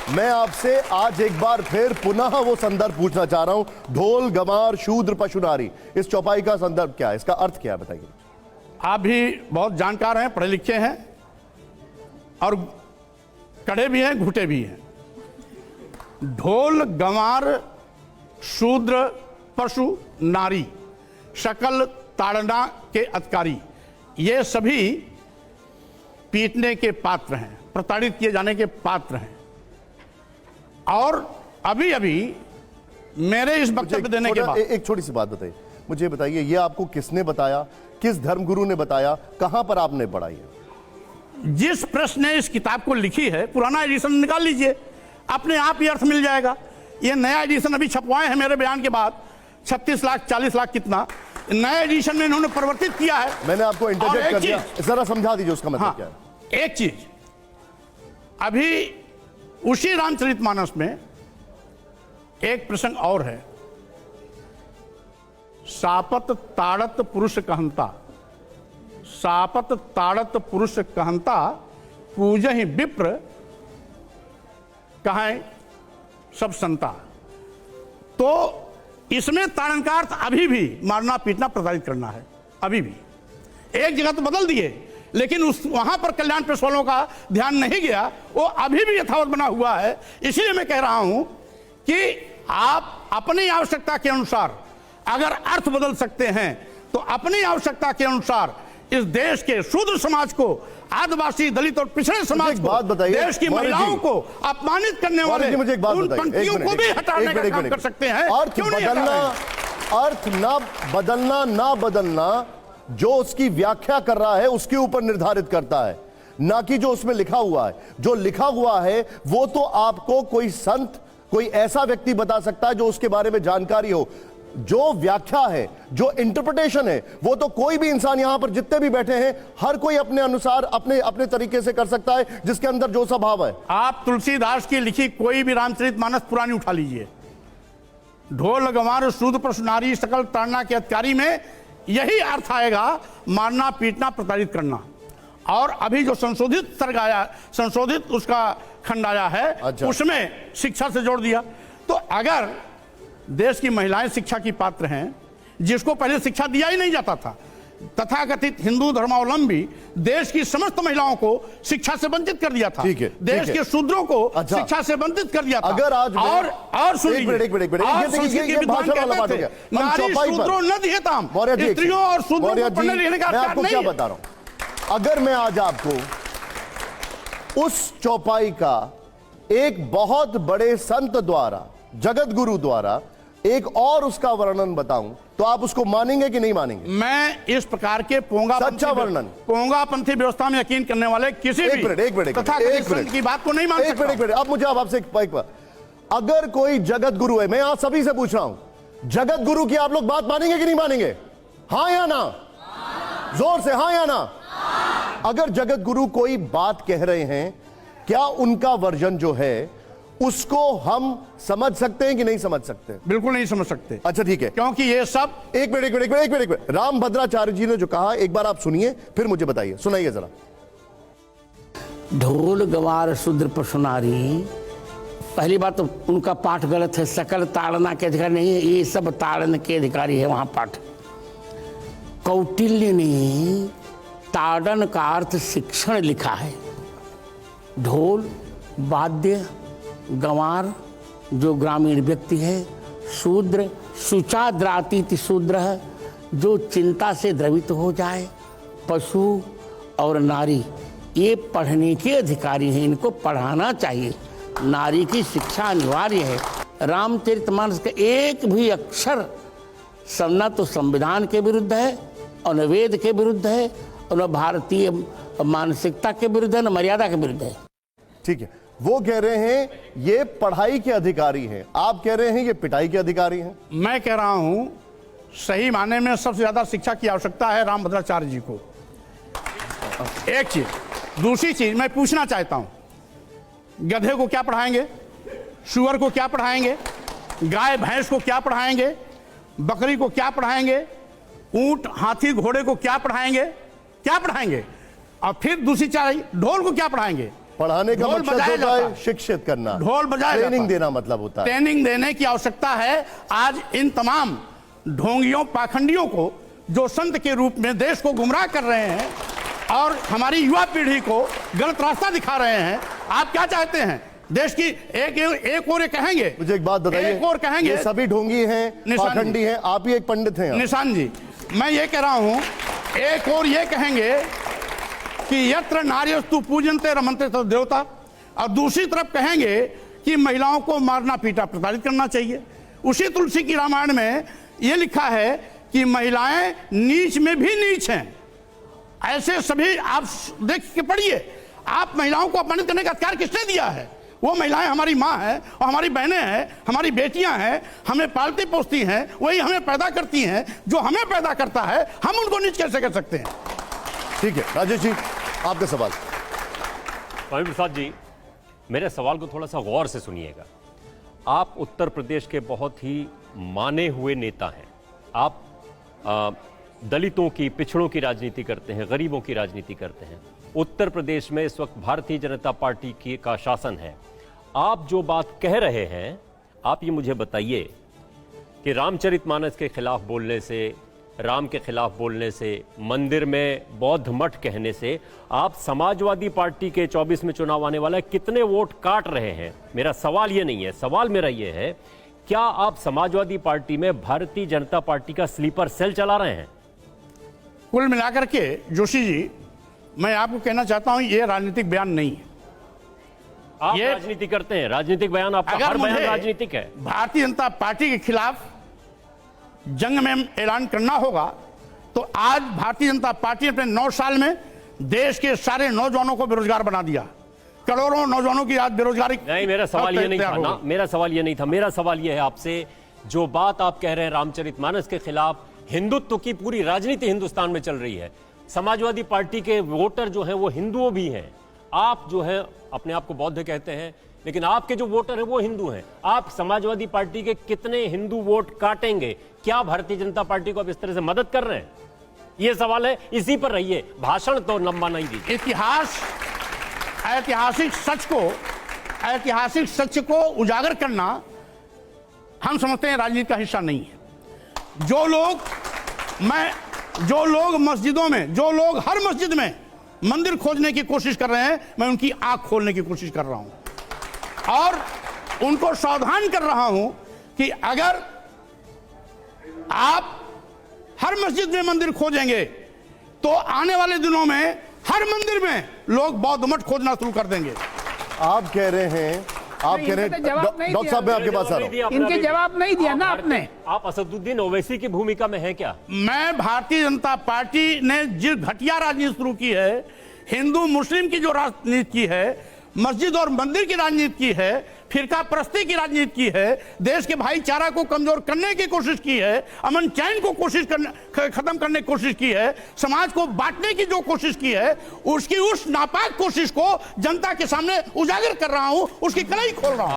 मैं आपसे आज एक बार फिर पुनः वो संदर्भ पूछना चाह रहा हूं, ढोल गंवार शूद्र पशु नारी, इस चौपाई का संदर्भ क्या है, इसका अर्थ क्या है, बताइए। आप भी बहुत जानकार हैं, पढ़े लिखे हैं और कड़े भी हैं, घुटे भी हैं। ढोल गंवार शूद्र पशु नारी, शकल ताड़ना के अधिकारी, ये सभी पीटने के पात्र हैं, प्रताड़ित किए जाने के पात्र हैं। और अभी अभी मेरे इस वक्तव्य देने के बाद एक छोटी सी बात बताइए, मुझे बताइए, ये आपको किसने बताया, किस धर्मगुरु ने बताया, कहां पर आपने पढ़ा है? जिस प्रेस ने इस किताब को लिखी है, पुराना एडिशन निकाल लीजिए, अपने आप ही अर्थ मिल जाएगा। ये नया एडिशन अभी छपवाए हैं मेरे बयान के बाद, 36 लाख 40 लाख कितना नया एडिशन में इन्होंने परिवर्तित किया है। मैंने आपको इंटरजेक्ट कर दिया, जरा समझा दीजिए उसका मतलब क्या है। एक चीज, अभी उसी रामचरितमानस में एक प्रसंग और है, सापत ताड़त पुरुष कहंता, सापत ताड़त पुरुष कहंता, पूजहि विप्र कहें सब संता। तो इसमें ताड़न का अर्थ अभी भी मारना पीटना प्रताड़ित करना है। अभी भी एक जगह तो बदल दिए, लेकिन उस वहां पर कल्याण प्रेस वालों का ध्यान नहीं गया, वो अभी भी यथावत बना हुआ है। इसलिए मैं कह रहा हूं कि आप अपनी आवश्यकता के अनुसार अगर अर्थ बदल सकते हैं तो अपनी आवश्यकता के अनुसार इस देश के शूद्र समाज को, आदिवासी दलित और पिछड़े समाज को, देश की महिलाओं को अपमानित करने वाले उन पंक्तियों को भी हटाने का काम कर सकते हैं। अर्थ ना बदलना ना बदलना जो उसकी व्याख्या कर रहा है उसके ऊपर निर्धारित करता है, ना कि जो उसमें लिखा हुआ है। जो लिखा हुआ है वो तो आपको कोई संत, कोई ऐसा व्यक्ति बता सकता है जो उसके बारे में जानकारी हो। जो व्याख्या है, जो इंटरप्रिटेशन है, वो तो कोई भी इंसान, यहां पर जितने भी बैठे हैं, हर कोई अपने अनुसार अपने अपने तरीके से कर सकता है, जिसके अंदर जो सा भाव है। आप तुलसीदास की लिखी कोई भी रामचरितमानस पुरानी उठा लीजिए, ढोल गंवार शूद्र पशु नारी सकल ताड़ना के अधिकारी में यही अर्थ आएगा, मारना पीटना प्रताड़ित करना। और अभी जो संशोधित सर्ग आया, संशोधित उसका खंड आया है, उसमें शिक्षा से जोड़ दिया। तो अगर देश की महिलाएं शिक्षा की पात्र हैं, जिसको पहले शिक्षा दिया ही नहीं जाता था, तथाकथित हिंदू धर्मावलंबी देश की समस्त महिलाओं को शिक्षा से वंचित कर दिया था, देश के शूद्रों को शिक्षा से वंचित कर दिया था। अगर आज और नारी शूद्रों न दिहेताम, स्त्रियों और शूद्रों को पढ़ने लिखने का अधिकार नहीं है। बता रहा हूं, अगर मैं आज आपको उस चौपाई का एक बहुत बड़े संत द्वारा, जगत गुरु द्वारा एक और उसका वर्णन बताऊं तो आप उसको मानेंगे कि नहीं मानेंगे? मैं इस प्रकार के सच्चा वर्णन, पोंगापंथी व्यवस्था में यकीन करने वाले किसी भी तथाकथित की बात को नहीं मान सकता। एक मिनट, अब मुझे आपसे अगर कोई जगत गुरु है, मैं आप सभी से पूछ रहा हूं, जगत गुरु की आप लोग बात मानेंगे कि नहीं मानेंगे? हाँ या ना? जोर से हाँ या ना? अगर जगत गुरु कोई बात कह रहे हैं, क्या उनका वर्जन जो है उसको हम समझ सकते हैं कि नहीं समझ सकते? बिल्कुल नहीं समझ सकते। अच्छा ठीक है, क्योंकि ये सब एक मिनट रामभद्राचार्य जी ने जो कहा, एक बार आप सुनिए, फिर मुझे बताइए, सुनाइए जरा। ढोल गंवार शूद्र पशु नारी, पहली बात तो उनका पाठ गलत है, सकल ताड़ना के अधिकारी नहीं है, ये सब ताड़न के अधिकारी है वहां पाठ। कौटिल्य ने ताड़न का अर्थ शिक्षण लिखा है। ढोल वाद्य, गंवार जो ग्रामीण व्यक्ति है, शूद्र शुचाद्रातीति शूद्र है जो चिंता से द्रवित हो जाए, पशु और नारी ये पढ़ने के अधिकारी हैं, इनको पढ़ाना चाहिए। नारी की शिक्षा अनिवार्य है। रामचरितमानस का एक भी अक्षर न तो संविधान के विरुद्ध है और न वेद के विरुद्ध है और न भारतीय मानसिकता के विरुद्ध है, न मर्यादा के विरुद्ध है। ठीक है, वो कह रहे हैं ये पढ़ाई के अधिकारी हैं, आप कह रहे हैं ये पिटाई के अधिकारी हैं। मैं कह रहा हूं सही माने में सबसे ज्यादा शिक्षा की आवश्यकता है रामभद्राचार्य जी को। एक चीज, दूसरी चीज मैं पूछना चाहता हूं, गधे को क्या पढ़ाएंगे, सुअर को क्या पढ़ाएंगे, गाय भैंस को क्या पढ़ाएंगे, बकरी को क्या पढ़ाएंगे, ऊंट हाथी घोड़े को क्या पढ़ाएंगे, क्या पढ़ाएंगे? और फिर दूसरी चाह ढोल को क्या पढ़ाएंगे? पढ़ाने का ढोल मकसद बजाया होता जाता है शिक्षित करना, ढोल बजाया जाता ट्रेनिंग है। देना मतलब होता है। ट्रेनिंग देने की आवश्यकता है। आज इन तमाम ढोंगियों पाखंडियों को जो संत के रूप में देश को गुमराह कर रहे हैं और हमारी युवा पीढ़ी को गलत रास्ता दिखा रहे हैं, आप क्या चाहते हैं? देश की एक और ये कहेंगे, मुझे एक बात बताइए, एक और कहेंगे, ये सभी ढोंगी हैं, निशान पाखंडी हैं, आप ही एक पंडित हैं। निशान जी, मैं ये कह रहा हूं, एक और ये कहेंगे कि यत्र नार्यस्तु पूजन्ते रमन्ते तत् देवता, और दूसरी तरफ कहेंगे कि महिलाओं को मारना पीटा प्रताड़ित करना चाहिए। उसी तुलसी की रामायण में ये लिखा है कि महिलाएं नीच में भी नीच हैं। ऐसे सभी आप देख के पढ़िए, आप महिलाओं को अपमानित करने का अधिकार किसने दिया है? वो महिलाएं हमारी माँ हैं और हमारी बहनें हैं, हमारी बेटियां हैं, हमें पालती पोसती हैं, वही हमें पैदा करती हैं। जो हमें पैदा करता है, हम उनको नीच कैसे कर सकते हैं? ठीक है राजेश जी, आपका सवाल। स्वामी प्रसाद जी, मेरे सवाल को थोड़ा सा गौर से सुनिएगा। आप उत्तर प्रदेश के बहुत ही माने हुए नेता हैं। आप दलितों की, पिछड़ों की राजनीति करते हैं, गरीबों की राजनीति करते हैं। उत्तर प्रदेश में इस वक्त भारतीय जनता पार्टी का शासन है। आप जो बात कह रहे हैं, आप ये मुझे बताइए कि रामचरितमानस के खिलाफ बोलने से, राम के खिलाफ बोलने से, मंदिर में बौद्ध मठ कहने से आप समाजवादी पार्टी के 24 में चुनाव आने वाला है, कितने वोट काट रहे हैं? मेरा सवाल ये नहीं है, सवाल मेरा ये है, क्या आप समाजवादी पार्टी में भारतीय जनता पार्टी का स्लीपर सेल चला रहे हैं? कुल मिलाकर के जोशी जी, मैं आपको कहना चाहता हूं, ये राजनीतिक बयान नहीं है। आप राजनीति करते हैं, राजनीतिक बयान आपका, हर बयान राजनीतिक है। भारतीय जनता पार्टी के खिलाफ जंग में ऐलान करना होगा तो आज भारतीय जनता पार्टी ने अपने 9 साल में देश के सारे नौजवानों को बेरोजगार बना दिया। करोड़ों नौजवानों की आज बेरोजगारी। नहीं, मेरा सवाल ये नहीं था ना, मेरा सवाल ये नहीं था। मेरा सवाल ये है आपसे, जो बात आप कह रहे हैं रामचरितमानस के खिलाफ, हिंदुत्व की पूरी राजनीति हिंदुस्तान में चल रही है। समाजवादी पार्टी के वोटर जो हैं वो हिंदुओं भी हैं। आप जो है अपने आप को बौद्ध कहते हैं, लेकिन आपके जो वोटर हैं वो हिंदू हैं। आप समाजवादी पार्टी के कितने हिंदू वोट काटेंगे? क्या भारतीय जनता पार्टी को आप इस तरह से मदद कर रहे हैं? ये सवाल है, इसी पर रहिए, भाषण तो लंबा नहीं दीजिए। ऐतिहासिक सच को उजागर करना हम समझते हैं राजनीति का हिस्सा नहीं है। जो लोग मस्जिदों में, जो लोग हर मस्जिद में मंदिर खोजने की कोशिश कर रहे हैं, मैं उनकी आंख खोलने की कोशिश कर रहा हूं और उनको सावधान कर रहा हूं कि अगर आप हर मस्जिद में मंदिर खोजेंगे तो आने वाले दिनों में हर मंदिर में लोग बौद्ध मठ खोजना शुरू कर देंगे। आप कह रहे हैं, डॉक्टर साहब मैं आपके पास आ रहा हूं। इनके जवाब नहीं दिया ना आपने। आप असदुद्दीन ओवैसी की भूमिका में हैं क्या? मैं, भारतीय जनता पार्टी ने जिस घटिया राजनीति शुरू की है, हिंदू मुस्लिम की जो राजनीति की है, मस्जिद और मंदिर की राजनीति की है, फिरका परस्ती की राजनीति की है, देश के भाईचारा को कमजोर करने की कोशिश की है, अमन चैन को खत्म करने की कोशिश की है, समाज को बांटने की जो कोशिश की है, उसकी उस नापाक कोशिश को जनता के सामने उजागर कर रहा हूं, उसकी कलाई खोल रहा हूं।